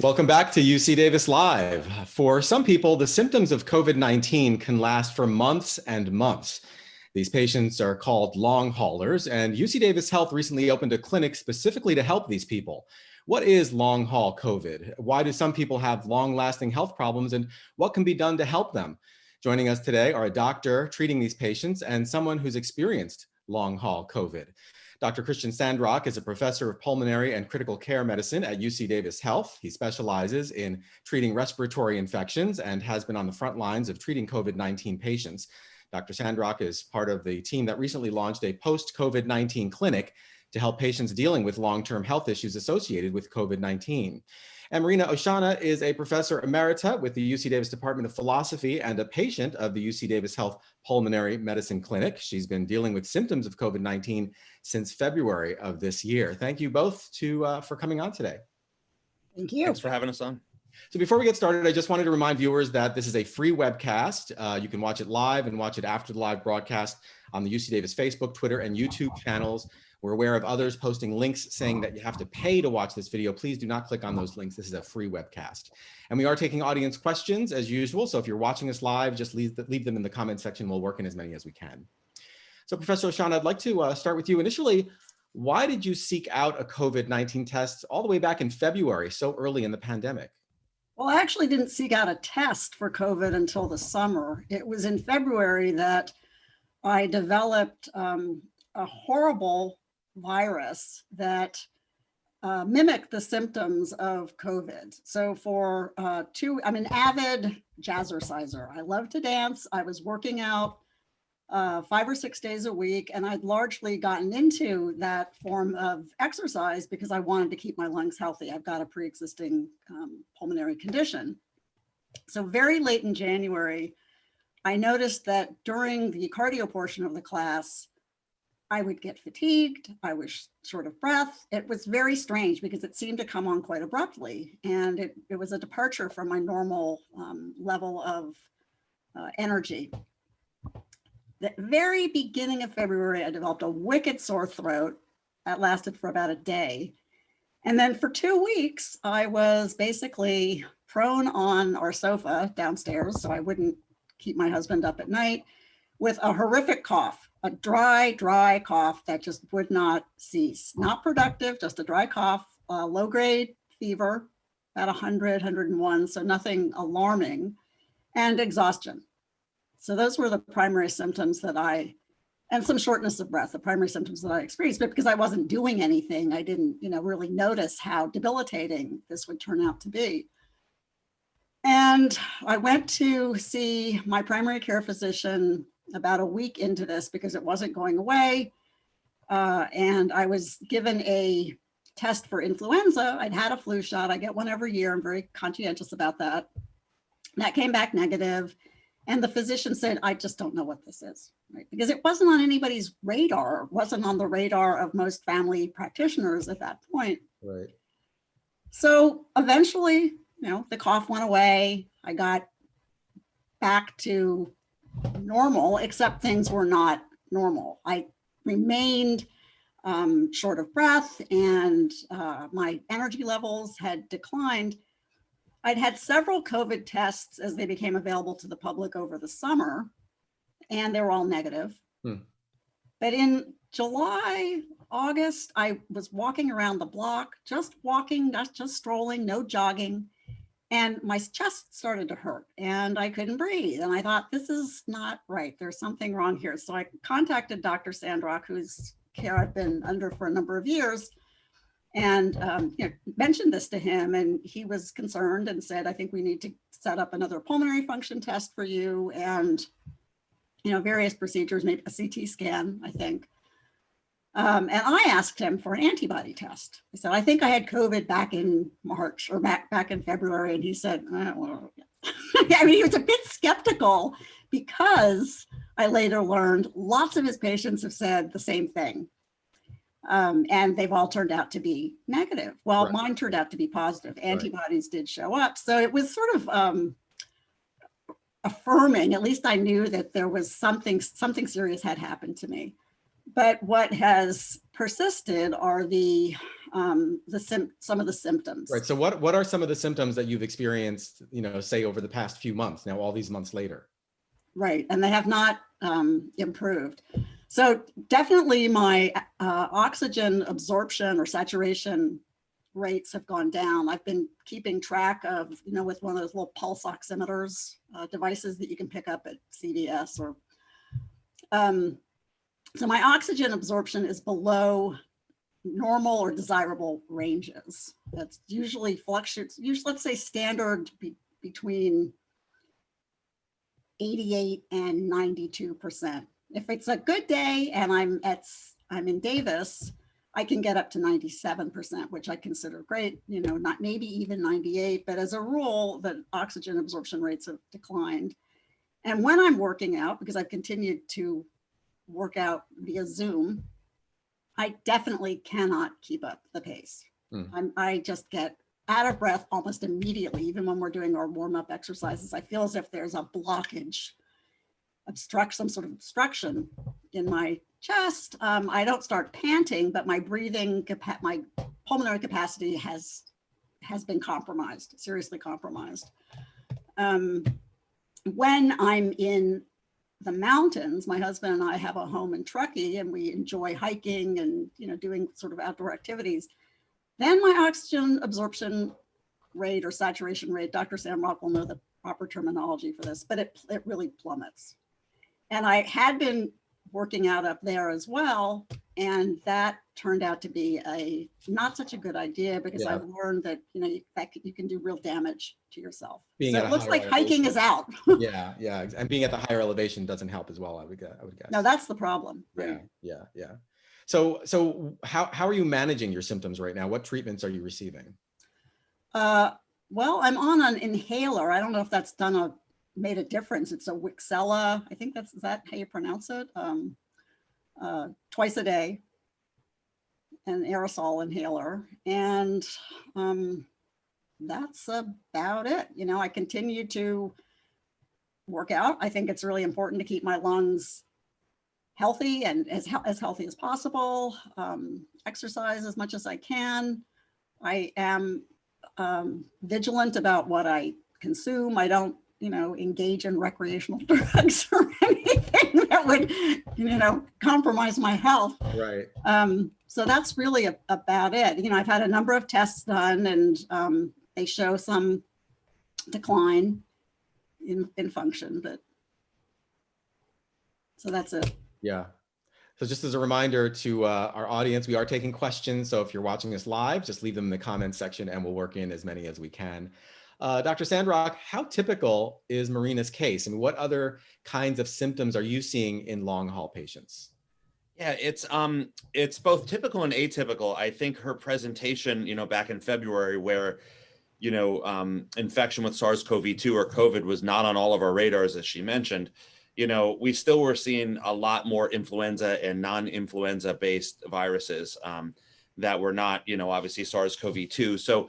Welcome back to UC Davis Live. For some people, the symptoms of COVID-19 can last for months and months. These patients are called long haulers, and UC Davis Health recently opened a clinic specifically to help these people. What is long haul COVID? Why do some people have long-lasting health problems, and what can be done to help them? Joining us today are a doctor treating these patients and someone who's experienced long haul COVID. Dr. Christian Sandrock is a professor of pulmonary and critical care medicine at UC Davis Health. He specializes in treating respiratory infections and has been on the front lines of treating COVID-19 patients. Dr. Sandrock is part of the team that recently launched a post-COVID-19 clinic to help patients dealing with long-term health issues associated with COVID-19. And Marina Oshana is a professor emerita with the UC Davis Department of Philosophy and a patient of the UC Davis Health Pulmonary Medicine Clinic. She's been dealing with symptoms of COVID-19 since February of this year. Thank you both for coming on today. Thank you. Thanks for having us on. So before we get started, I just wanted to remind viewers that this is a free webcast. You can watch it live and watch it after the live broadcast on the UC Davis Facebook, Twitter, and YouTube channels. We're aware of others posting links saying that you have to pay to watch this video. Please do not click on those links. This is a free webcast. And we are taking audience questions as usual. So if you're watching us live, just leave them in the comment section. We'll work in as many as we can. So Professor Oshana, I'd like to start with you. Initially, why did you seek out a COVID-19 test all the way back in February, so early in the pandemic? Well, I actually didn't seek out a test for COVID until the summer. It was in February that I developed a horrible virus that mimicked the symptoms of COVID. So I'm an avid jazzerciser. I love to dance. I was working out 5 or 6 days a week, and I'd largely gotten into that form of exercise because I wanted to keep my lungs healthy. I've got a pre-existing pulmonary condition. So very late in January, I noticed that during the cardio portion of the class, I would get fatigued. I was short of breath. It was very strange because it seemed to come on quite abruptly. And it was a departure from my normal level of energy. The very beginning of February, I developed a wicked sore throat that lasted for about a day. And then for 2 weeks, I was basically prone on our sofa downstairs so I wouldn't keep my husband up at night with a horrific cough, a dry cough that just would not cease. Not productive, just a dry cough, low grade fever, about 100, 101, so nothing alarming, and exhaustion. So those were the primary symptoms and some shortness of breath, the primary symptoms that I experienced. But because I wasn't doing anything, I didn't, really notice how debilitating this would turn out to be. And I went to see my primary care physician about a week into this because it wasn't going away. And I was given a test for influenza. I'd had a flu shot. I get one every year. I'm very conscientious about that. That came back negative. And the physician said, I just don't know what this is, right? Because it wasn't on anybody's radar. It wasn't on the radar of most family practitioners at that point. Right. So eventually, the cough went away. I got back to normal, except things were not normal. I remained short of breath and my energy levels had declined. I'd had several COVID tests as they became available to the public over the summer, and they were all negative. But in July, August, I was walking around the block, just walking, not just strolling, no jogging, and my chest started to hurt and I couldn't breathe. And I thought, this is not right. There's something wrong here. So I contacted Dr. Sandrock, whose care I've been under for a number of years, and mentioned this to him, and he was concerned and said, I think we need to set up another pulmonary function test for you and various procedures, maybe a CT scan, I think. And I asked him for an antibody test. I said, I think I had COVID back in March or back in February. And he said, well, he was a bit skeptical because I later learned lots of his patients have said the same thing. And they've all turned out to be negative. Well, right. Mine turned out to be positive. Antibodies did show up. So it was sort of affirming, at least I knew that there was something serious had happened to me. But what has persisted are the some of the symptoms. Right. So what are some of the symptoms that you've experienced, say over the past few months, now all these months later? Right. And they have not improved. So definitely my oxygen absorption or saturation rates have gone down. I've been keeping track of, with one of those little pulse oximeters devices that you can pick up at CVS or so my oxygen absorption is below normal or desirable ranges. That's usually fluctuates, let's say standard between 88 and 92%. If it's a good day and I'm in Davis, I can get up to 97%, which I consider great, not maybe even 98, but as a rule, the oxygen absorption rates have declined. And when I'm working out, because I've continued to work out via Zoom, I definitely cannot keep up the pace. I just get out of breath almost immediately, even when we're doing our warm-up exercises. I feel as if there's a blockage, some sort of obstruction in my chest. I don't start panting, but my breathing, my pulmonary capacity has been compromised, seriously compromised. When I'm in the mountains, my husband and I have a home in Truckee and we enjoy hiking and doing sort of outdoor activities. Then my oxygen absorption rate or saturation rate, Dr. Sandrock will know the proper terminology for this, but it really plummets. And I had been working out up there as well, and that turned out to be not such a good idea because I've learned that you can do real damage to yourself. So it looks like hiking is out. Yeah, and being at the higher elevation doesn't help as well, I would guess. No, that's the problem. Right? Yeah. So how are you managing your symptoms right now? What treatments are you receiving? Well, I'm on an inhaler. I don't know if that's made a difference. It's a Wixella. I think is that how you pronounce it? Twice a day, an aerosol inhaler. And that's about it. I continue to work out. I think it's really important to keep my lungs healthy and as healthy as possible. Exercise as much as I can. I am vigilant about what I consume. I don't engage in recreational drugs or anything that would, compromise my health. Right. So that's really about it. I've had a number of tests done and they show some decline in function, but so that's it. Yeah. So just as a reminder to our audience, we are taking questions. So if you're watching us live, just leave them in the comments section and we'll work in as many as we can. Dr. Sandrock, how typical is Marina's case? And what other kinds of symptoms are you seeing in long haul patients? Yeah, it's both typical and atypical. I think her presentation, back in February where, infection with SARS-CoV-2 or COVID was not on all of our radars, as she mentioned, we still were seeing a lot more influenza and non-influenza based viruses that were not, obviously SARS-CoV-2. So,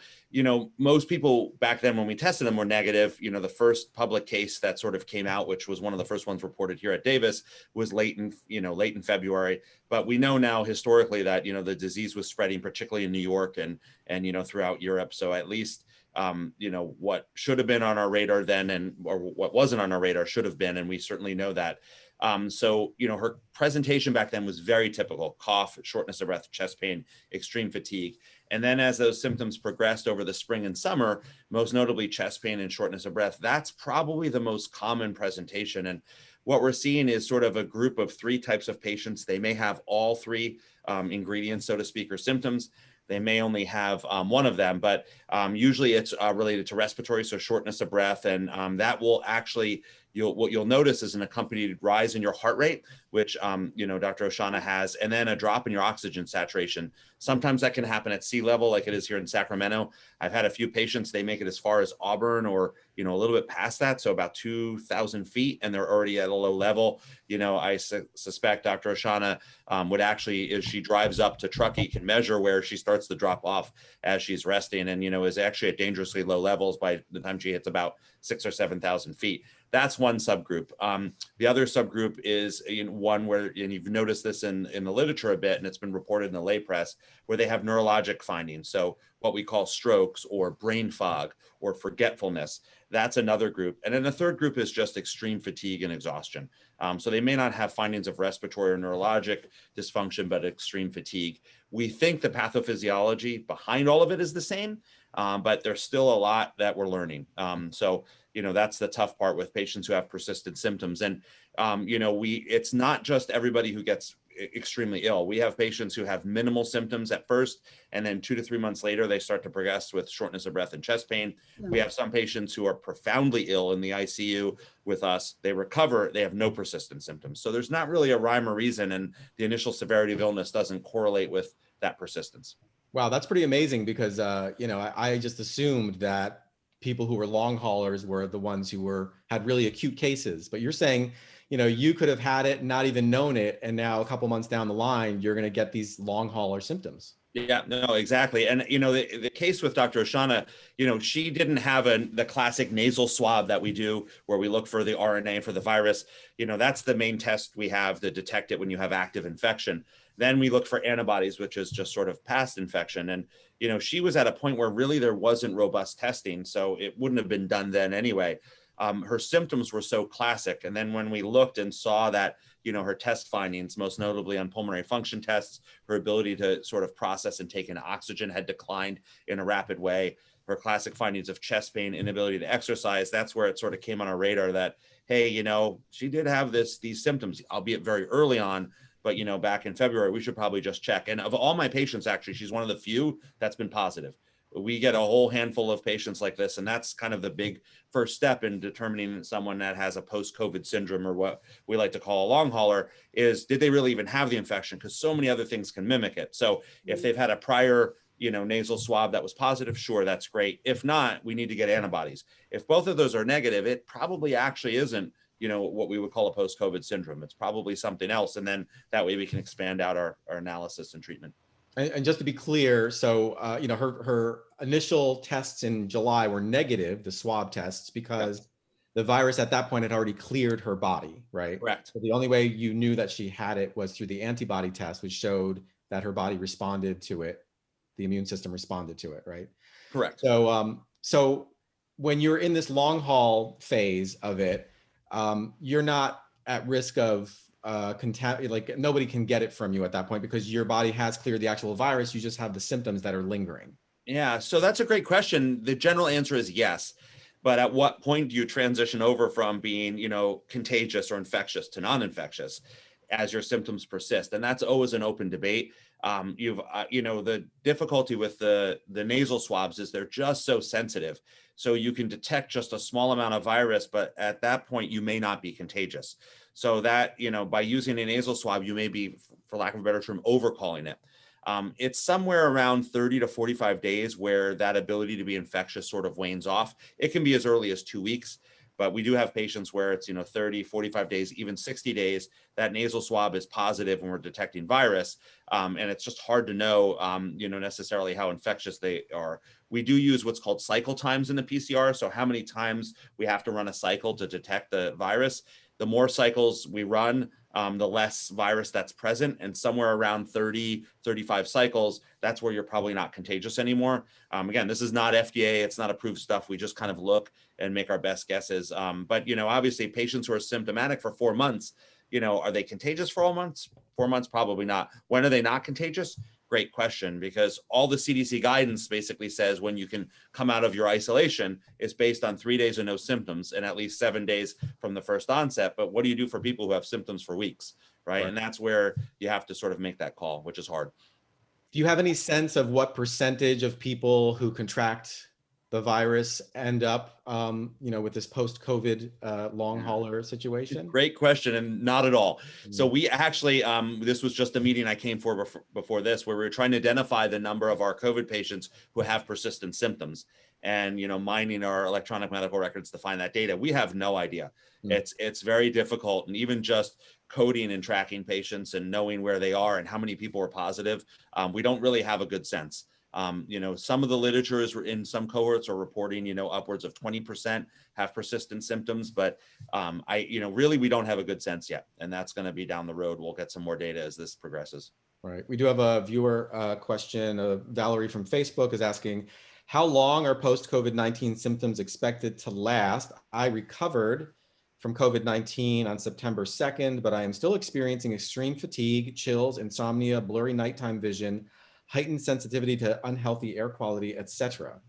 most people back then when we tested them were negative. The first public case that sort of came out, which was one of the first ones reported here at Davis, was late in February. But we know now historically that, the disease was spreading, particularly in New York and throughout Europe. So at least, what should have been on our radar then or what wasn't on our radar should have been. And we certainly know that. So, her presentation back then was very typical: cough, shortness of breath, chest pain, extreme fatigue. And then as those symptoms progressed over the spring and summer, most notably chest pain and shortness of breath, that's probably the most common presentation. And what we're seeing is sort of a group of three types of patients. They may have all three ingredients, so to speak, or symptoms. They may only have one of them, but usually it's related to respiratory, so shortness of breath. And that will actually, what you'll notice is an accompanied rise in your heart rate, which, Dr. Oshana has, and then a drop in your oxygen saturation. Sometimes that can happen at sea level, like it is here in Sacramento. I've had a few patients, they make it as far as Auburn or, a little bit past that, so about 2,000 feet, and they're already at a low level. I suspect Dr. Oshana would actually, as she drives up to Truckee, can measure where she starts to drop off as she's resting and, is actually at dangerously low levels by the time she hits about 6,000 or 7,000 feet. that's one subgroup. The other subgroup is one where, and you've noticed this in the literature a bit, and it's been reported in the lay press, where they have neurologic findings. So what we call strokes or brain fog or forgetfulness. That's another group. And then the third group is just extreme fatigue and exhaustion. So they may not have findings of respiratory or neurologic dysfunction, but extreme fatigue. We think the pathophysiology behind all of it is the same, but there's still a lot that we're learning. So, that's the tough part with patients who have persistent symptoms. And, it's not just everybody who gets extremely ill. We have patients who have minimal symptoms at first, and then 2 to 3 months later, they start to progress with shortness of breath and chest pain. Yeah. We have some patients who are profoundly ill in the ICU with us. They recover, they have no persistent symptoms. So there's not really a rhyme or reason, and the initial severity of illness doesn't correlate with that persistence. Wow, that's pretty amazing because, I just assumed that people who were long haulers were the ones who had really acute cases, but you're saying, you could have had it, not even known it, and now a couple months down the line, you're going to get these long hauler symptoms. Yeah, no, exactly. And, the case with Dr. Oshana, she didn't have the classic nasal swab that we do where we look for the RNA for the virus. That's the main test we have to detect it when you have active infection. Then we look for antibodies, which is just sort of past infection. And, she was at a point where really there wasn't robust testing, so it wouldn't have been done then anyway. Her symptoms were so classic. And then when we looked and saw that, her test findings, most notably on pulmonary function tests, her ability to sort of process and take in oxygen had declined in a rapid way. Her classic findings of chest pain, inability to exercise, that's where it sort of came on our radar that, hey, she did have these symptoms, albeit very early on, but, back in February, we should probably just check. And of all my patients, actually, she's one of the few that's been positive. We get a whole handful of patients like this, and that's kind of the big first step in determining someone that has a post-COVID syndrome, or what we like to call a long hauler, is did they really even have the infection? Because so many other things can mimic it. So if they've had a prior, nasal swab that was positive, sure, that's great. If not, we need to get antibodies. If both of those are negative, it probably actually isn't, what we would call a post-COVID syndrome. It's probably something else. And then that way we can expand out our analysis and treatment. And just to be clear, so her initial tests in July were negative, the swab tests, because the virus at that point had already cleared her body, right? Correct. So the only way you knew that she had it was through the antibody test, which showed that her body responded to it. The immune system responded to it, right? Correct. So when you're in this long haul phase of it, you're not at risk of like nobody can get it from you at that point because your body has cleared the actual virus. You just have the symptoms that are lingering. Yeah, so that's a great question. The general answer is yes. But at what point do you transition over from being, contagious or infectious to non-infectious as your symptoms persist? And that's always an open debate. The difficulty with the nasal swabs is they're just so sensitive. So you can detect just a small amount of virus, but at that point you may not be contagious. So that, by using a nasal swab, you may be, for lack of a better term, overcalling it. It's somewhere around 30 to 45 days where that ability to be infectious sort of wanes off. It can be as early as 2 weeks, but we do have patients where it's, 30, 45 days, even 60 days, that nasal swab is positive when we're detecting virus. And it's just hard to know, necessarily how infectious they are. We do use what's called cycle times in the PCR. So how many times we have to run a cycle to detect the virus. The more cycles we run, the less virus that's present, and somewhere around 30, 35 cycles, that's where you're probably not contagious anymore. Again, this is not FDA, it's not approved stuff. We just kind of look and make our best guesses. But, obviously patients who are symptomatic for 4 months, are they contagious for all months? 4 months, probably not. When are they not contagious? Great question, because all the CDC guidance basically says when you can come out of your isolation is based on 3 days of no symptoms and at least 7 days from the first onset. But what do you do for people who have symptoms for weeks, right? And that's where you have to sort of make that call, which is hard. Do you have any sense of what percentage of people who contract the virus end up, with this post-COVID long hauler situation? Great question, and not at all. So we actually, this was just a meeting I came for before this, where we were trying to identify the number of our COVID patients who have persistent symptoms, and mining our electronic medical records to find that data. We have no idea. It's very difficult, and even just coding and tracking patients and knowing where they are and how many people are positive, we don't really have a good sense. Some of the literature is in some cohorts are reporting, upwards of 20% have persistent symptoms, but really we don't have a good sense yet, and that's going to be down the road. We'll get some more data as this progresses. Right. We do have a viewer question. Valerie from Facebook is asking, how long are post-COVID-19 symptoms expected to last? I recovered from COVID-19 on September 2nd, but I am still experiencing extreme fatigue, chills, insomnia, blurry nighttime vision, heightened sensitivity to unhealthy air quality, etc.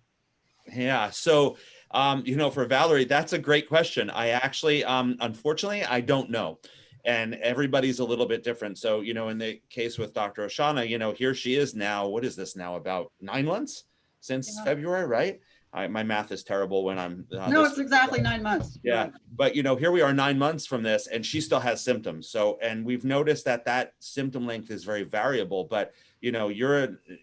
Yeah. So, for Valerie, that's a great question. I actually, unfortunately, I don't know. And everybody's a little bit different. So, in the case with Dr. Oshana, here she is now. What is this now? About 9 months since February, right? My math is terrible when I'm. No, it's exactly 9 months. Yeah. Right. But, here we are 9 months from this, and she still has symptoms. So, and we've noticed that symptom length is very variable, but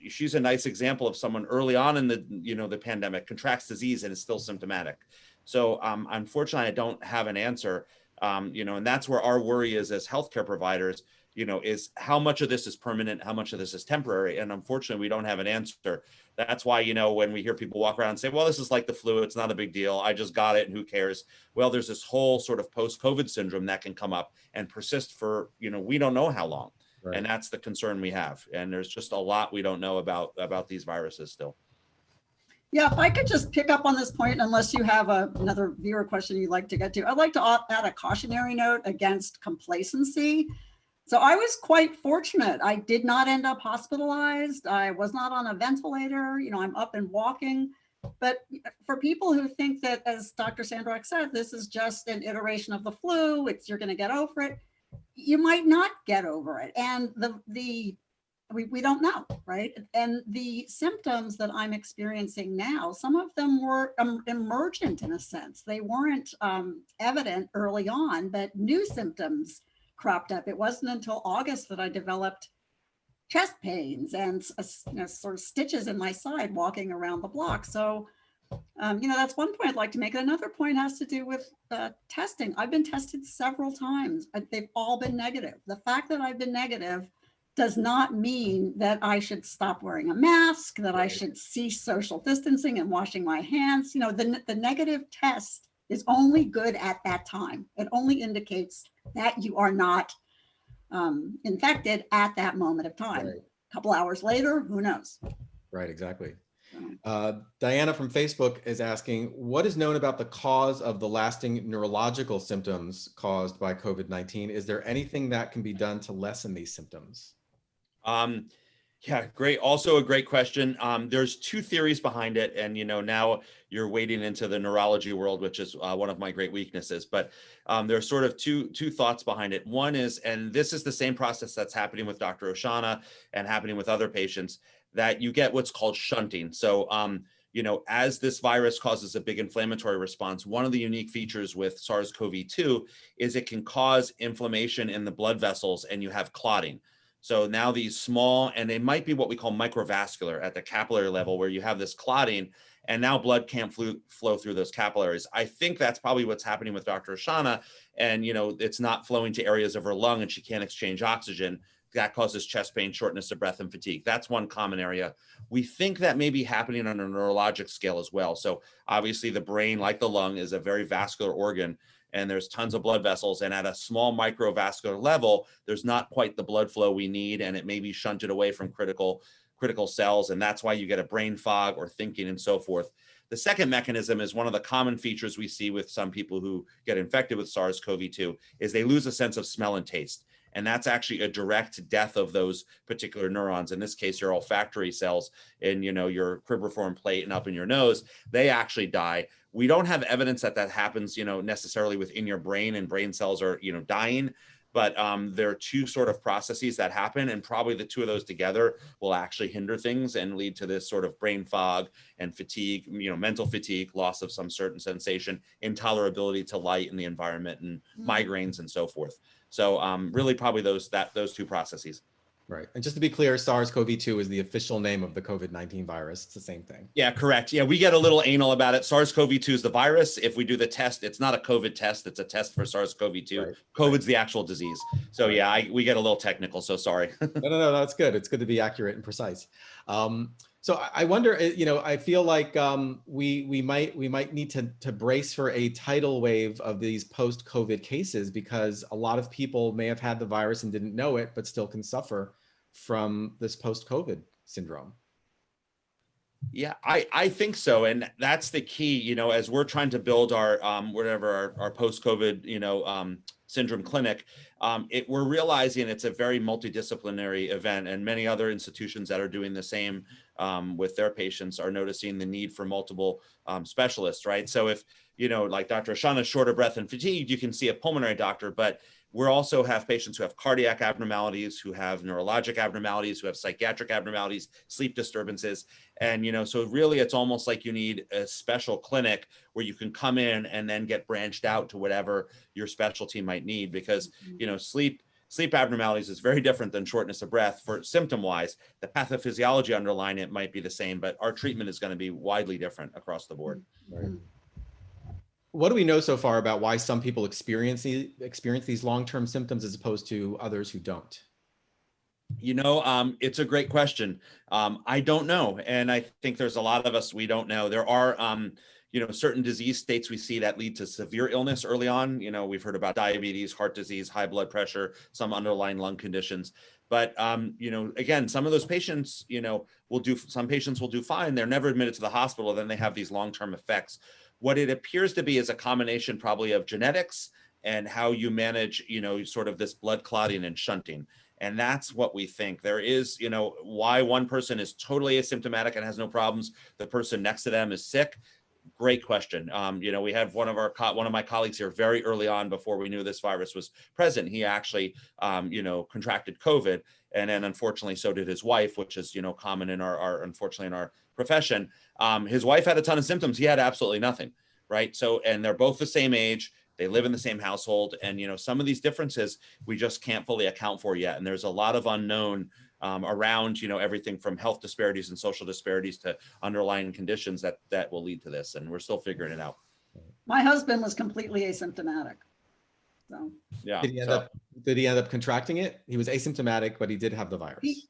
she's a nice example of someone early on in the pandemic contracts disease and is still symptomatic. So unfortunately, I don't have an answer, and that's where our worry is as healthcare providers, is how much of this is permanent, how much of this is temporary. And unfortunately, we don't have an answer. That's why, when we hear people walk around and say, well, this is like the flu, it's not a big deal, I just got it and who cares? Well, there's this whole sort of post-COVID syndrome that can come up and persist for, we don't know how long. Right. And that's the concern we have. And there's just a lot we don't know about these viruses still. Yeah, if I could just pick up on this point, unless you have another viewer question you'd like to get to, I'd like to add a cautionary note against complacency. So I was quite fortunate. I did not end up hospitalized. I was not on a ventilator. I'm up and walking. But for people who think that, as Dr. Sandrock said, this is just an iteration of the flu, you're going to get over it, you might not get over it. And we don't know, right? And the symptoms that I'm experiencing now, some of them were emergent in a sense. They weren't evident early on, but new symptoms cropped up. It wasn't until August that I developed chest pains and sort of stitches in my side walking around the block. So, that's one point I'd like to make. Another point has to do with testing. I've been tested several times. They've all been negative. The fact that I've been negative does not mean that I should stop wearing a mask, that I should cease social distancing and washing my hands. The negative test is only good at that time. It only indicates that you are not infected at that moment of time. Right. A couple hours later, who knows? Right, exactly. Diana from Facebook is asking, what is known about the cause of the lasting neurological symptoms caused by COVID-19? Is there anything that can be done to lessen these symptoms? Yeah, great. Also a great question. There's two theories behind it. And, now you're wading into the neurology world, which is one of my great weaknesses. But there's sort of two thoughts behind it. One is, and this is the same process that's happening with Dr. Oshana and happening with other patients, that you get what's called shunting. So, as this virus causes a big inflammatory response, one of the unique features with SARS-CoV-2 is it can cause inflammation in the blood vessels and you have clotting. So now these small, and they might be what we call microvascular at the capillary level, where you have this clotting and now blood can't flow through those capillaries. I think that's probably what's happening with Dr. Oshana. And, it's not flowing to areas of her lung and she can't exchange oxygen. That causes chest pain, shortness of breath, and fatigue. That's one common area. We think that may be happening on a neurologic scale as well. So obviously the brain, like the lung, is a very vascular organ, and there's tons of blood vessels. And at a small microvascular level, there's not quite the blood flow we need, and it may be shunted away from critical cells. And that's why you get a brain fog or thinking and so forth. The second mechanism is one of the common features we see with some people who get infected with SARS-CoV-2 is they lose a sense of smell and taste. And that's actually a direct death of those particular neurons. In this case, your olfactory cells in, your cribriform plate and up in your nose, they actually die. We don't have evidence that happens, necessarily within your brain and brain cells are, dying. But there are two sort of processes that happen, and probably the two of those together will actually hinder things and lead to this sort of brain fog and fatigue, mental fatigue, loss of some certain sensation, intolerability to light in the environment, and migraines and so forth. So really probably those two processes. Right. And just to be clear, SARS-CoV-2 is the official name of the COVID-19 virus. It's the same thing. Yeah, correct. Yeah, we get a little anal about it. SARS-CoV-2 is the virus. If we do the test, it's not a COVID test. It's a test for SARS-CoV-2. Right. COVID's the actual disease. So yeah, we get a little technical. So sorry. No, that's good. It's good to be accurate and precise. So I wonder, I feel like we might need to brace for a tidal wave of these post-COVID cases, because a lot of people may have had the virus and didn't know it, but still can suffer from this post-COVID syndrome. Yeah, I think so. And that's the key, as we're trying to build our our post-COVID, syndrome clinic, we're realizing it's a very multidisciplinary event, and many other institutions that are doing the same with their patients are noticing the need for multiple specialists, right? So if, like Dr. Oshana is short of breath and fatigued, you can see a pulmonary doctor, but we also have patients who have cardiac abnormalities, who have neurologic abnormalities, who have psychiatric abnormalities, sleep disturbances. And, so really it's almost like you need a special clinic where you can come in and then get branched out to whatever your specialty might need, because, sleep abnormalities is very different than shortness of breath for symptom wise. The pathophysiology underlying it might be the same, but our treatment is going to be widely different across the board. Right. What do we know so far about why some people experience these long-term symptoms as opposed to others who don't? It's a great question. I don't know. And I think there's a lot of us, we don't know. There are, certain disease states we see that lead to severe illness early on. We've heard about diabetes, heart disease, high blood pressure, some underlying lung conditions. But, again, some of those patients, some patients will do fine. They're never admitted to the hospital. Then they have these long-term effects. What it appears to be is a combination probably of genetics and how you manage, sort of this blood clotting and shunting. And that's what we think. There is, why one person is totally asymptomatic and has no problems, the person next to them is sick. Great question. We had one of my colleagues here very early on, before we knew this virus was present. He actually, contracted COVID, and then unfortunately so did his wife, which is, common in unfortunately in our profession. His wife had a ton of symptoms. He had absolutely nothing, right? So, and they're both the same age. They live in the same household, and some of these differences we just can't fully account for yet. And there's a lot of unknown around, everything from health disparities and social disparities to underlying conditions that will lead to this, and we're still figuring it out. My husband was completely asymptomatic. So yeah. Did he end up contracting it? He was asymptomatic, but he did have the virus.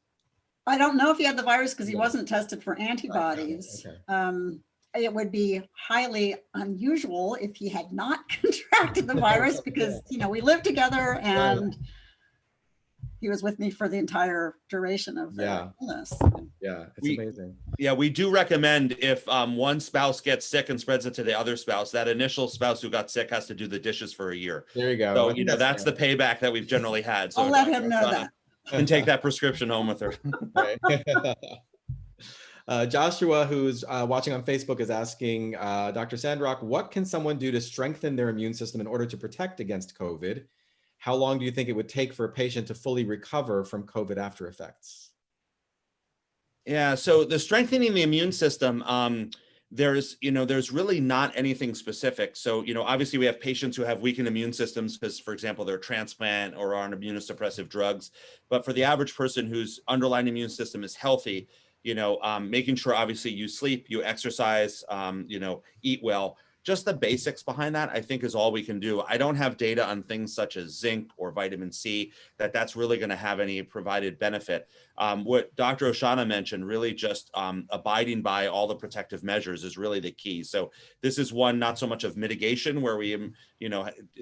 I don't know if he had the virus because he wasn't tested for antibodies. Okay. It would be highly unusual if he had not contracted the virus, because, we lived together and he was with me for the entire duration of the illness. Yeah, it's amazing. Yeah, we do recommend, if one spouse gets sick and spreads it to the other spouse, that initial spouse who got sick has to do the dishes for a year. There you go. So, that's the payback that we've generally had. So I'll let him know that. And take that prescription home with her. Joshua, who's watching on Facebook, is asking Dr. Sandrock, what can someone do to strengthen their immune system in order to protect against COVID? How long do you think it would take for a patient to fully recover from COVID after effects? Yeah, so the strengthening the immune system, there's really not anything specific. So, obviously we have patients who have weakened immune systems because, for example, they're transplant or on immunosuppressive drugs. But for the average person whose underlying immune system is healthy, making sure obviously you sleep, you exercise, eat well. Just the basics behind that, I think, is all we can do. I don't have data on things such as zinc or vitamin C that's really going to have any provided benefit. What Dr. Oshana mentioned, really just abiding by all the protective measures is really the key. So this is one, not so much of mitigation where we,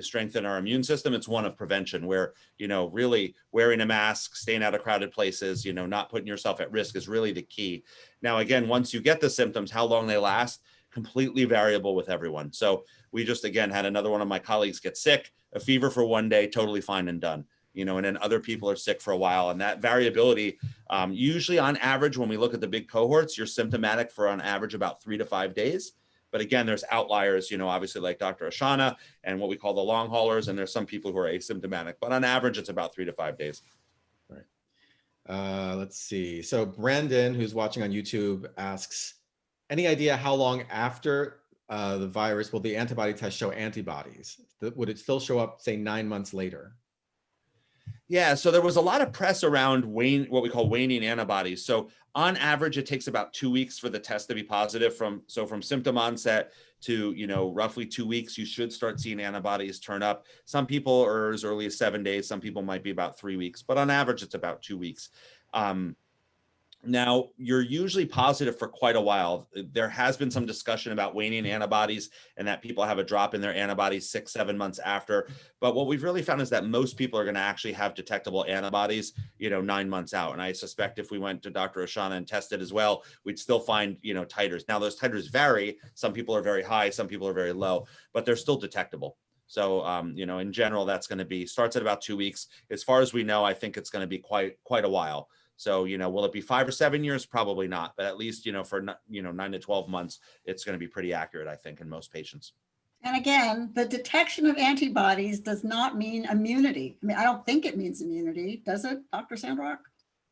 strengthen our immune system. It's one of prevention where, really wearing a mask, staying out of crowded places, not putting yourself at risk is really the key. Now, again, once you get the symptoms, how long they last, completely variable with everyone. So we just, again, had another one of my colleagues get sick, a fever for one day, totally fine and done, and then other people are sick for a while. And that variability, usually on average, when we look at the big cohorts, you're symptomatic for on average about 3 to 5 days. But again, there's outliers, obviously like Dr. Oshana and what we call the long haulers. And there's some people who are asymptomatic, but on average, it's about 3 to 5 days. Right. Let's see. So Brandon, who's watching on YouTube, asks, any idea how long after the virus will the antibody test show antibodies? Would it still show up, say, 9 months later? Yeah, so there was a lot of press around what we call waning antibodies. So on average, it takes about 2 weeks for the test to be positive. From symptom onset to roughly 2 weeks, you should start seeing antibodies turn up. Some people are as early as 7 days. Some people might be about 3 weeks, but on average, it's about 2 weeks. Now, you're usually positive for quite a while. There has been some discussion about waning antibodies and that people have a drop in their antibodies 6-7 months after. But what we've really found is that most people are going to actually have detectable antibodies, 9 months out. And I suspect if we went to Dr. Oshana and tested as well, we'd still find, titers. Now, those titers vary. Some people are very high, some people are very low, but they're still detectable. So, in general, that's going to be starts at about 2 weeks. As far as we know, I think it's going to be quite a while. So, will it be 5 or 7 years? Probably not, but at least, for 9 to 12 months, it's going to be pretty accurate, I think, in most patients. And again, the detection of antibodies does not mean immunity. I mean, I don't think it means immunity, does it, Dr. Sandrock?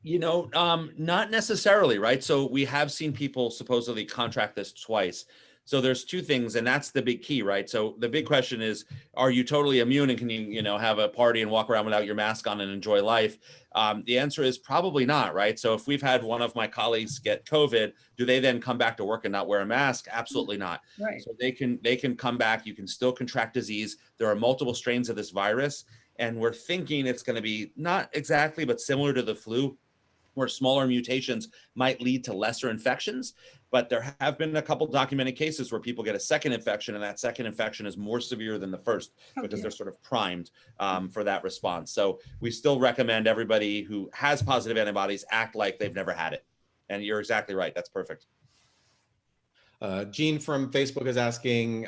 Not necessarily, right? So we have seen people supposedly contract this twice. So there's two things, and that's the big key, right? So the big question is, are you totally immune and can you, have a party and walk around without your mask on and enjoy life? The answer is probably not, right? So if we've had one of my colleagues get COVID, do they then come back to work and not wear a mask? Absolutely not. Right. So they can come back. You can still contract disease. There are multiple strains of this virus, and we're thinking it's going to be not exactly, but similar to the flu, where smaller mutations might lead to lesser infections. But there have been a couple documented cases where people get a second infection, and that second infection is more severe than the first because they're sort of primed for that response. So we still recommend everybody who has positive antibodies act like they've never had it. And you're exactly right. That's perfect. Jean from Facebook is asking,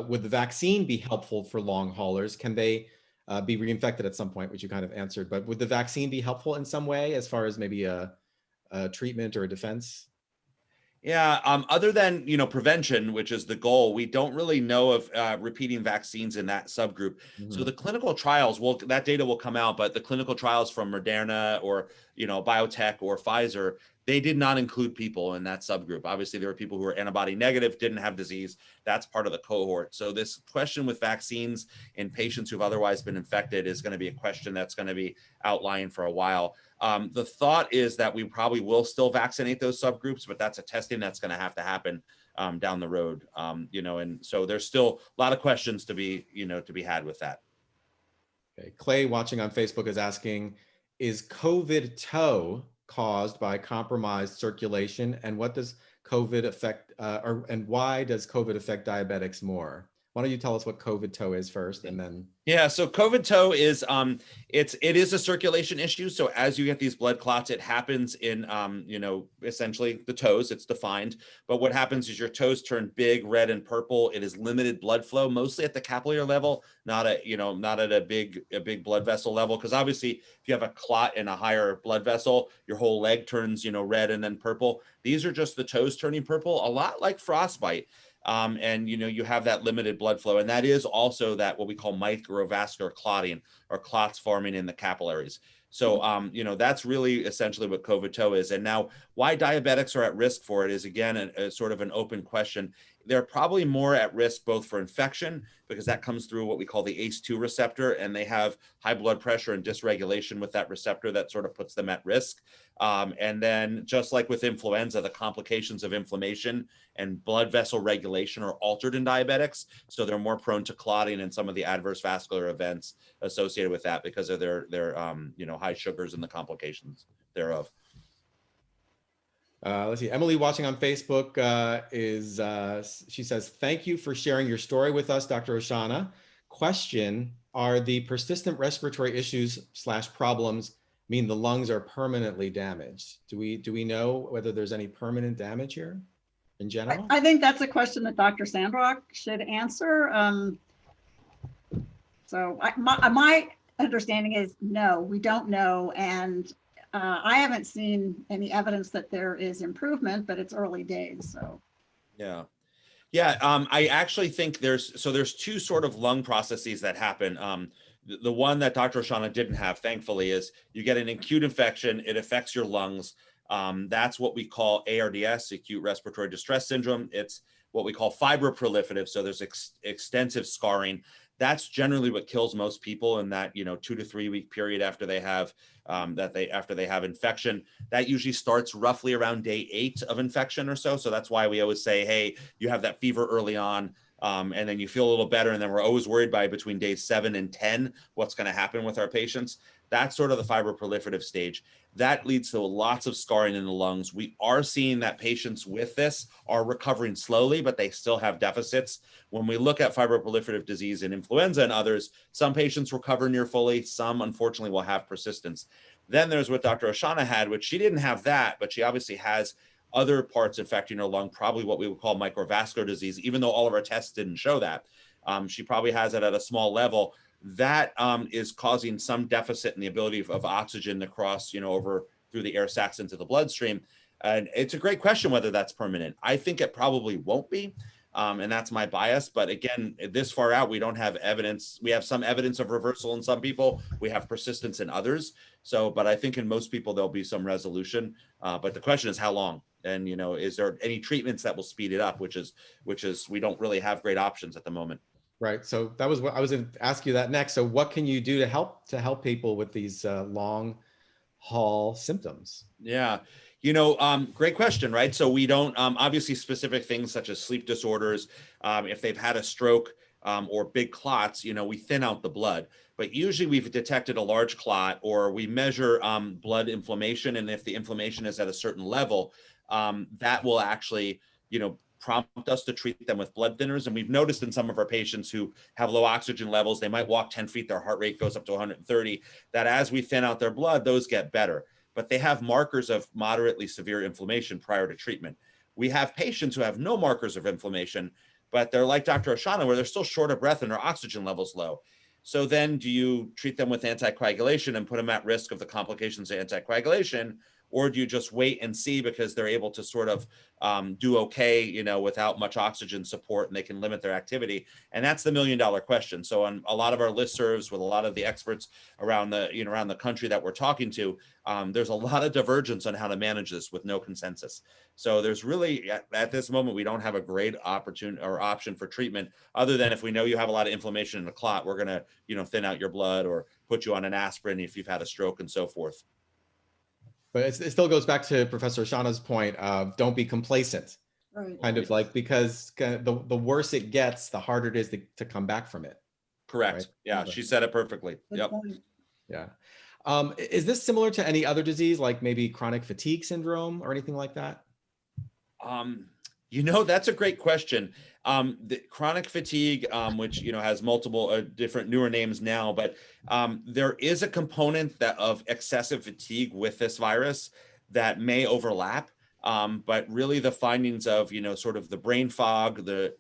would the vaccine be helpful for long haulers? Can they be reinfected at some point, which you kind of answered, but would the vaccine be helpful in some way as far as maybe a treatment or a defense? Yeah, other than, prevention, which is the goal, we don't really know of repeating vaccines in that subgroup. Mm-hmm. So the clinical trials, that data will come out, but the clinical trials from Moderna or, biotech or Pfizer, they did not include people in that subgroup. Obviously, there were people who were antibody negative, didn't have disease. That's part of the cohort. So this question with vaccines in patients who've otherwise been infected is going to be a question that's going to be outlying for a while. The thought is that we probably will still vaccinate those subgroups, but that's a testing that's going to happen down the road. And so there's still a lot of questions to be had with that. Okay. Clay watching on Facebook is asking, is COVID toe caused by compromised circulation, and what does COVID affect, and why does COVID affect diabetics more? Why don't you tell us what COVID toe is first, and then? Yeah, so COVID toe is it is a circulation issue. So as you get these blood clots, it happens in essentially the toes. It's defined, but what happens is your toes turn big, red, and purple. It is limited blood flow, mostly at the capillary level, not at a big blood vessel level. Because obviously, if you have a clot in a higher blood vessel, your whole leg turns red and then purple. These are just the toes turning purple, a lot like frostbite. And you have that limited blood flow, and that is also that what we call microvascular clotting, or clots forming in the capillaries. So that's really essentially what COVID toe is. And now why diabetics are at risk for it is, again, a sort of an open question. They're probably more at risk both for infection, because that comes through what we call the ACE2 receptor, and they have high blood pressure and dysregulation with that receptor that sort of puts them at risk. And then just like with influenza, the complications of inflammation and blood vessel regulation are altered in diabetics. So they're more prone to clotting and some of the adverse vascular events associated with that because of their high sugars and the complications thereof. Let's see. Emily watching on Facebook she says, thank you for sharing your story with us, Dr. Oshana. Question, are the persistent respiratory issues / problems mean the lungs are permanently damaged? Do we know whether there's any permanent damage here in general? I think that's a question that Dr. Sandrock should answer. My understanding is no, we don't know. And I haven't seen any evidence that there is improvement, but it's early days. So, yeah. I actually think there's two sort of lung processes that happen. The one that Dr. Oshana didn't have, thankfully, is you get an acute infection. It affects your lungs. That's what we call ARDS, acute respiratory distress syndrome. It's what we call fibroproliferative. So there's extensive scarring. That's generally what kills most people in that 2 to 3 week period after they have infection. That usually starts roughly around day 8 of infection or so. So that's why we always say, hey, you have that fever early on. and then you feel a little better, and then we're always worried by between days 7 and 10 what's going to happen with our patients. That's sort of the fibroproliferative stage. That leads to lots of scarring in the lungs. We are seeing that patients with this are recovering slowly, but they still have deficits. When we look at fibroproliferative disease in influenza and others, some patients recover near fully, some unfortunately will have persistence. Then there's what Dr. Oshana had, which she didn't have that, but she obviously has other parts affecting her lung, probably what we would call microvascular disease, even though all of our tests didn't show that. She probably has it at a small level. That is causing some deficit in the ability of oxygen to cross, over through the air sacs into the bloodstream. And it's a great question whether that's permanent. I think it probably won't be. And that's my bias. But again, this far out, we don't have evidence. We have some evidence of reversal in some people. We have persistence in others. So, but I think in most people, there'll be some resolution. But the question is how long? And, is there any treatments that will speed it up, which is we don't really have great options at the moment. Right. So that was what I was going to ask you that next. So what can you do to help people with these long haul symptoms? Yeah. Great question, right? So we don't, obviously specific things such as sleep disorders, if they've had a stroke or big clots, we thin out the blood. But usually we've detected a large clot, or we measure blood inflammation. And if the inflammation is at a certain level, that will actually, prompt us to treat them with blood thinners. And we've noticed in some of our patients who have low oxygen levels, they might walk 10 feet, their heart rate goes up to 130, that as we thin out their blood, those get better. But they have markers of moderately severe inflammation prior to treatment. We have patients who have no markers of inflammation, but they're like Dr. Oshana, where they're still short of breath and their oxygen level's low. So then do you treat them with anticoagulation and put them at risk of the complications of anticoagulation? Or do you just wait and see because they're able to sort of do okay, without much oxygen support, and they can limit their activity? And that's the $1 million question. So on a lot of our listservs with a lot of the experts around the country that we're talking to, there's a lot of divergence on how to manage this with no consensus. So there's really, at this moment, we don't have a great opportunity or option for treatment, other than if we know you have a lot of inflammation in the clot, we're going to, thin out your blood or put you on an aspirin if you've had a stroke and so forth. But it still goes back to Professor Shana's point of don't be complacent, Right. kind of like, because the worse it gets, the harder it is to come back from it. Correct. Right? Yeah, she said it perfectly. Good Yep. point. Yeah. Is this similar to any other disease, like maybe chronic fatigue syndrome or anything like that? That's a great question. The chronic fatigue, which has multiple different newer names now, but there is a component of excessive fatigue with this virus that may overlap. But really the findings of sort of the brain fog, the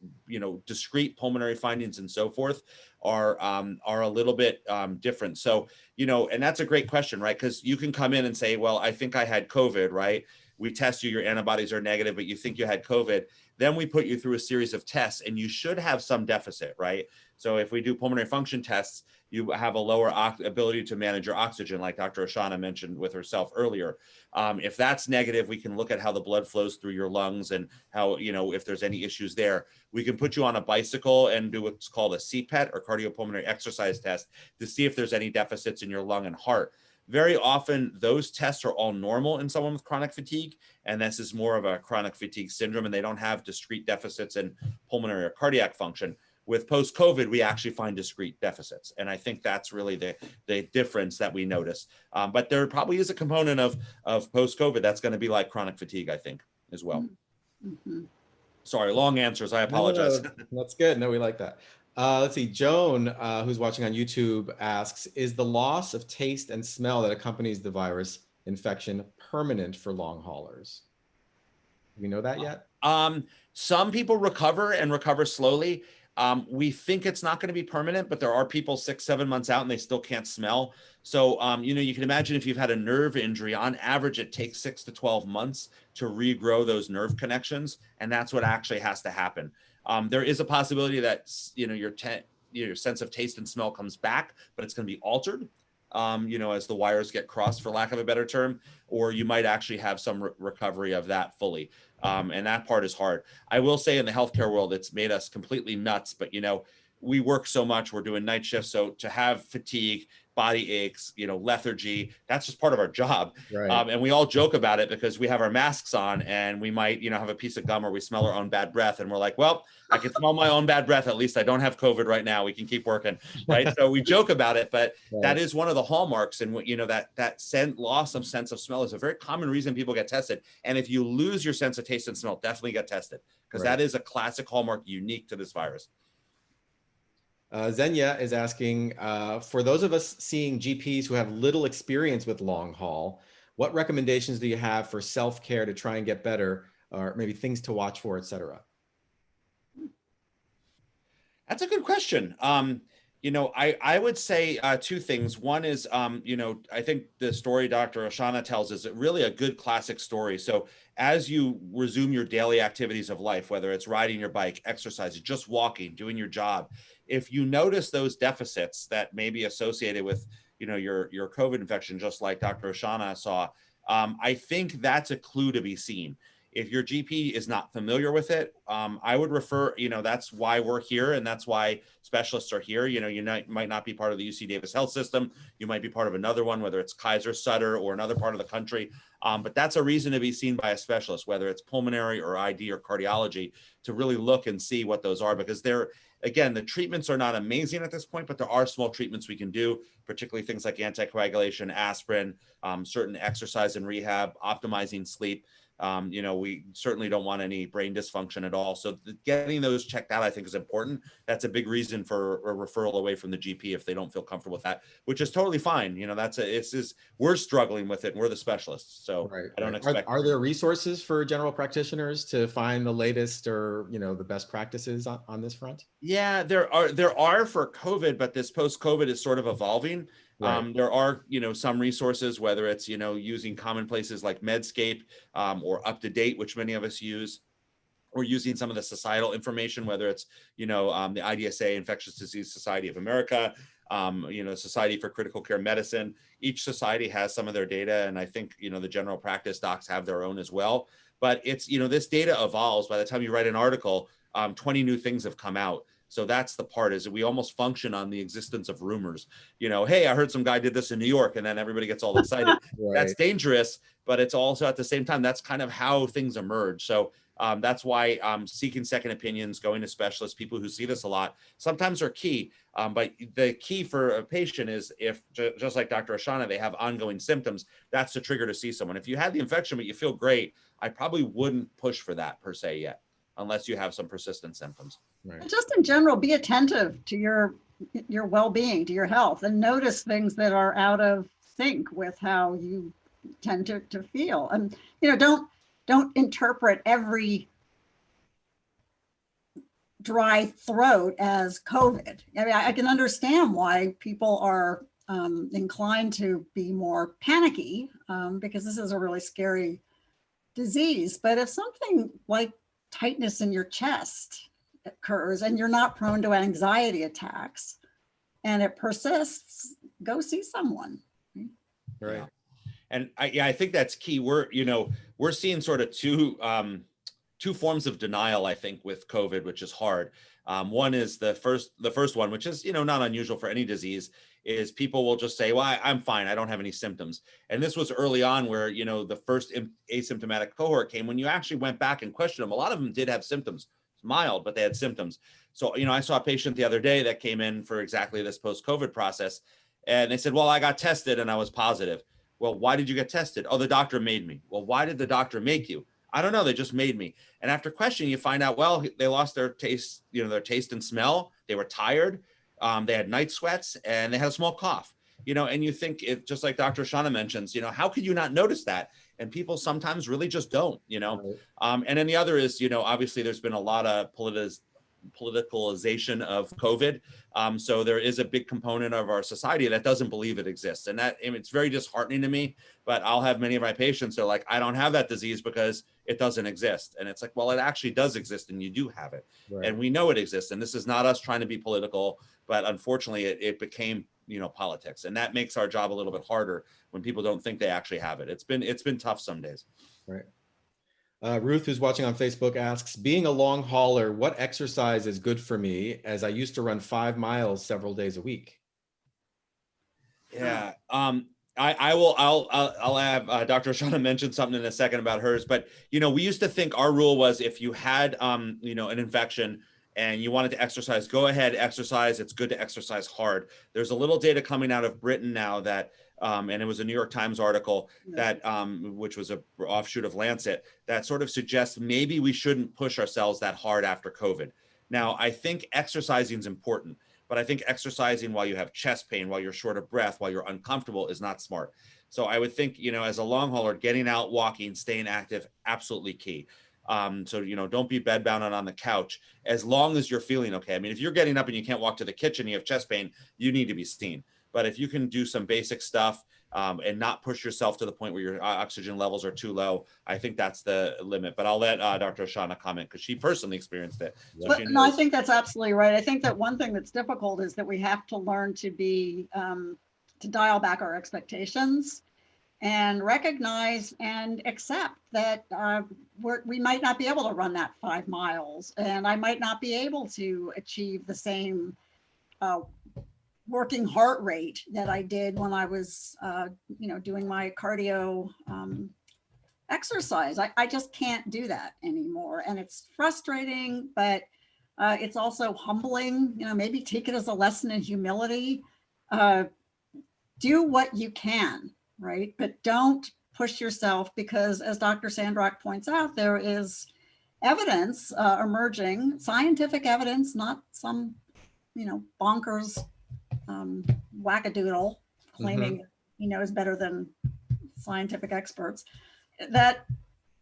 discrete pulmonary findings and so forth are a little bit different. So and that's a great question, right? Because you can come in and say, well, I think I had COVID, right? We test you, your antibodies are negative, but you think you had COVID. Then we put you through a series of tests, and you should have some deficit, right? So if we do pulmonary function tests, you have a lower ability to manage your oxygen, like Dr. Oshana mentioned with herself earlier. If that's negative, we can look at how the blood flows through your lungs and how, if there's any issues there. We can put you on a bicycle and do what's called a CPET, or cardiopulmonary exercise test, to see if there's any deficits in your lung and heart. Very often, those tests are all normal in someone with chronic fatigue, and this is more of a chronic fatigue syndrome, and they don't have discrete deficits in pulmonary or cardiac function. With post-COVID, we actually find discrete deficits, and I think that's really the difference that we notice. But there probably is a component of post-COVID that's going to be like chronic fatigue, I think, as well. Mm-hmm. Sorry, long answers. I apologize. No, that's good. No, we like that. Let's see. Joan, who's watching on YouTube, asks, is the loss of taste and smell that accompanies the virus infection permanent for long haulers? Do we know that yet? Some people recover slowly. We think it's not going to be permanent, but there are people 6-7 months out and they still can't smell. So, you can imagine if you've had a nerve injury, on average, it takes 6 to 12 months to regrow those nerve connections. And that's what actually has to happen. There is a possibility that, your sense of taste and smell comes back, but it's going to be altered, as the wires get crossed, for lack of a better term, or you might actually have some recovery of that fully. And that part is hard. I will say in the healthcare world, it's made us completely nuts, but we work so much, we're doing night shifts. So to have fatigue, body aches, lethargy. That's just part of our job. Right. And we all joke about it because we have our masks on and we might, have a piece of gum or we smell our own bad breath. And we're like, well, I can smell my own bad breath. At least I don't have COVID right now. We can keep working. Right. So we joke about it, but that is one of the hallmarks. And that loss of sense of smell is a very common reason people get tested. And if you lose your sense of taste and smell, definitely get tested, because that is a classic hallmark unique to this virus. Xenia is asking, for those of us seeing GPs who have little experience with long haul, what recommendations do you have for self-care to try and get better, or maybe things to watch for, et cetera? That's a good question. I would say two things. One is, I think the story Dr. Oshana tells is really a good classic story. So as you resume your daily activities of life, whether it's riding your bike, exercising, just walking, doing your job, if you notice those deficits that may be associated with, your COVID infection, just like Dr. Oshana saw, I think that's a clue to be seen. If your GP is not familiar with it, I would refer, that's why we're here. And that's why specialists are here. You might not be part of the UC Davis health system. You might be part of another one, whether it's Kaiser, Sutter, or another part of the country. But that's a reason to be seen by a specialist, whether it's pulmonary or ID or cardiology, to really look and see what those are, because again, the treatments are not amazing at this point, but there are small treatments we can do, particularly things like anticoagulation, aspirin, certain exercise and rehab, optimizing sleep. We certainly don't want any brain dysfunction at all. So getting those checked out, I think, is important. That's a big reason for a referral away from the GP if they don't feel comfortable with that, which is totally fine. We're struggling with it and we're the specialists. So I don't expect. Are there resources for general practitioners to find the latest or, the best practices on this front? Yeah, there are for COVID, but this post-COVID is sort of evolving. Right. There are, some resources, whether it's, using common places like Medscape or Up to Date, which many of us use, or using some of the societal information, whether it's, the IDSA, Infectious Disease Society of America, Society for Critical Care Medicine. Each society has some of their data. And I think, the general practice docs have their own as well. But it's, this data evolves. By the time you write an article, 20 new things have come out. So that's the part, is that we almost function on the existence of rumors. Hey, I heard some guy did this in New York, and then everybody gets all excited. Right. That's dangerous, but it's also at the same time, that's kind of how things emerge. So that's why seeking second opinions, going to specialists, people who see this a lot, sometimes are key. But the key for a patient is if, just like Dr. Oshana, they have ongoing symptoms, that's the trigger to see someone. If you had the infection, but you feel great, I probably wouldn't push for that per se yet, unless you have some persistent symptoms. Right. Just in general, be attentive to your well-being, to your health, and notice things that are out of sync with how you tend to feel. And don't interpret every dry throat as COVID. I mean, I can understand why people are inclined to be more panicky because this is a really scary disease. But if something like tightness in your chest occurs and you're not prone to anxiety attacks and it persists, go see someone. Right. Yeah. And I think that's key. We're seeing sort of two forms of denial, I think, with COVID, which is hard. One is the first one, which is, not unusual for any disease, is people will just say, well, I'm fine. I don't have any symptoms. And this was early on where, the first asymptomatic cohort came. When you actually went back and questioned them, a lot of them did have symptoms. It's mild, but they had symptoms. So, I saw a patient the other day that came in for exactly this post-COVID process. And they said, well, I got tested and I was positive. Well, why did you get tested? Oh, the doctor made me. Well, why did the doctor make you? I don't know. They just made me. And after questioning, you find out, well, they lost their taste, their taste and smell. They were tired. They had night sweats and they had a small cough, and you think it, just like Dr. Oshana mentions, how could you not notice that? And people sometimes really just don't, Right. And then the other is, obviously there's been a lot of politicalization of COVID. So there is a big component of our society that doesn't believe it exists. And it's very disheartening to me, but I'll have many of my patients that are like, I don't have that disease because it doesn't exist. And it's like, well, it actually does exist and you do have it. Right. And we know it exists. And this is not us trying to be political, but unfortunately it became, politics. And that makes our job a little bit harder when people don't think they actually have it. It's been tough some days. Right. Ruth, who's watching on Facebook, asks, being a long hauler, what exercise is good for me, as I used to run 5 miles several days a week? Yeah. I'll have Dr. Oshana mention something in a second about hers, but we used to think our rule was if you had an infection and you wanted to exercise, go ahead, exercise. It's good to exercise hard. There's a little data coming out of Britain now that and it was a New York Times article that which was a offshoot of Lancet that sort of suggests maybe we shouldn't push ourselves that hard after COVID. Now, I think exercising is important, but I think exercising while you have chest pain, while you're short of breath, while you're uncomfortable is not smart. So I would think, as a long hauler, getting out, walking, staying active, absolutely key. So, don't be bedbound and on the couch as long as you're feeling okay. I mean, if you're getting up and you can't walk to the kitchen, you have chest pain, you need to be seen. But if you can do some basic stuff and not push yourself to the point where your oxygen levels are too low, I think that's the limit. But I'll let Dr. Oshana comment because she personally experienced it. So but no, I think that's absolutely right. I think that one thing that's difficult is that we have to learn to be, to dial back our expectations and recognize and accept that we might not be able to run that 5 miles, and I might not be able to achieve the same working heart rate that I did when I was, doing my cardio exercise. I just can't do that anymore. And it's frustrating, but it's also humbling, maybe take it as a lesson in humility. Do what you can, right? But don't push yourself because, as Dr. Sandrock points out, there is evidence emerging, scientific evidence, not some, bonkers wackadoodle claiming he knows better than scientific experts, that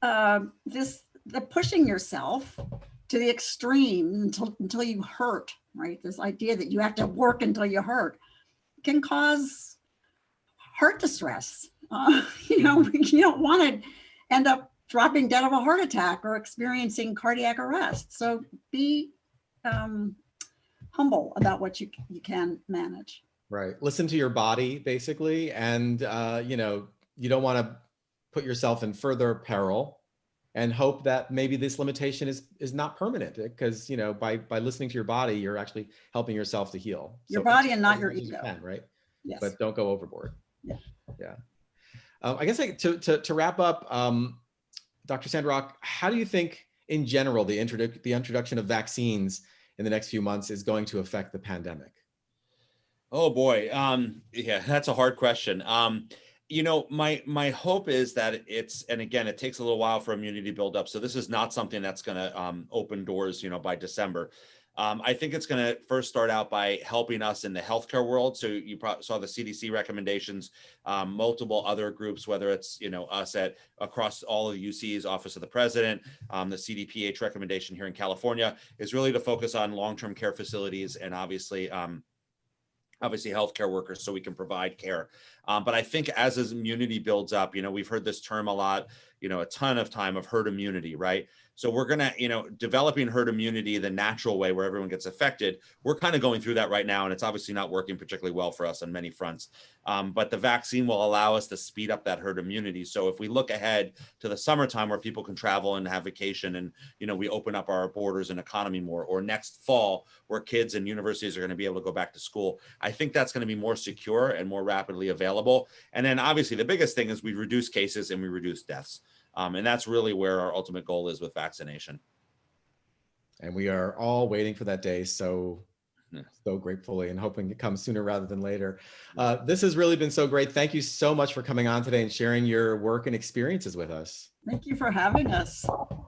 the pushing yourself to the extreme until you hurt, right? This idea that you have to work until you hurt can cause heart distress. You don't want to end up dropping dead of a heart attack or experiencing cardiac arrest. So be humble about what you can manage. Right. Listen to your body, basically. And, you don't want to put yourself in further peril and hope that maybe this limitation is not permanent, because, by listening to your body, you're actually helping yourself to heal. Your body and not your ego. You can, right? Yes. But don't go overboard. Yeah. Yeah. I guess to wrap up, Dr. Sandrock, how do you think in general the introduction of vaccines in the next few months is going to affect the pandemic? Oh boy. Yeah, that's a hard question. My hope is that and again, it takes a little while for immunity build up. So this is not something that's going to open doors, by December. I think it's going to first start out by helping us in the healthcare world. So you probably saw the CDC recommendations, multiple other groups, whether it's, us across all of the UC's Office of the President, the CDPH recommendation here in California is really to focus on long-term care facilities and obviously healthcare workers so we can provide care. But I think as immunity builds up, we've heard this term a lot, a ton of time of herd immunity, right? So we're going to, developing herd immunity the natural way where everyone gets affected. We're kind of going through that right now, and it's obviously not working particularly well for us on many fronts. But the vaccine will allow us to speed up that herd immunity. So if we look ahead to the summertime where people can travel and have vacation and, we open up our borders and economy more, or next fall where kids and universities are going to be able to go back to school, I think that's going to be more secure and more rapidly available. And then obviously the biggest thing is we reduce cases and we reduce deaths. And that's really where our ultimate goal is with vaccination. And we are all waiting for that day so gratefully and hoping it comes sooner rather than later. This has really been so great. Thank you so much for coming on today and sharing your work and experiences with us. Thank you for having us.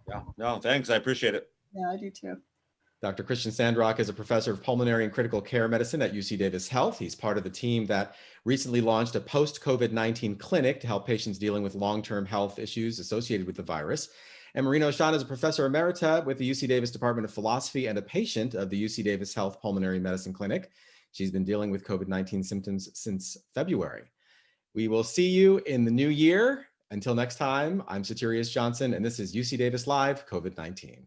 Yeah, no, thanks. I appreciate it. Yeah, I do too. Dr. Christian Sandrock is a professor of pulmonary and critical care medicine at UC Davis Health. He's part of the team that recently launched a post-COVID-19 clinic to help patients dealing with long-term health issues associated with the virus. And Marina Oshana is a professor emerita with the UC Davis Department of Philosophy and a patient of the UC Davis Health Pulmonary Medicine Clinic. She's been dealing with COVID-19 symptoms since February. We will see you in the new year. Until next time, I'm Satirius Johnson, and this is UC Davis Live COVID-19.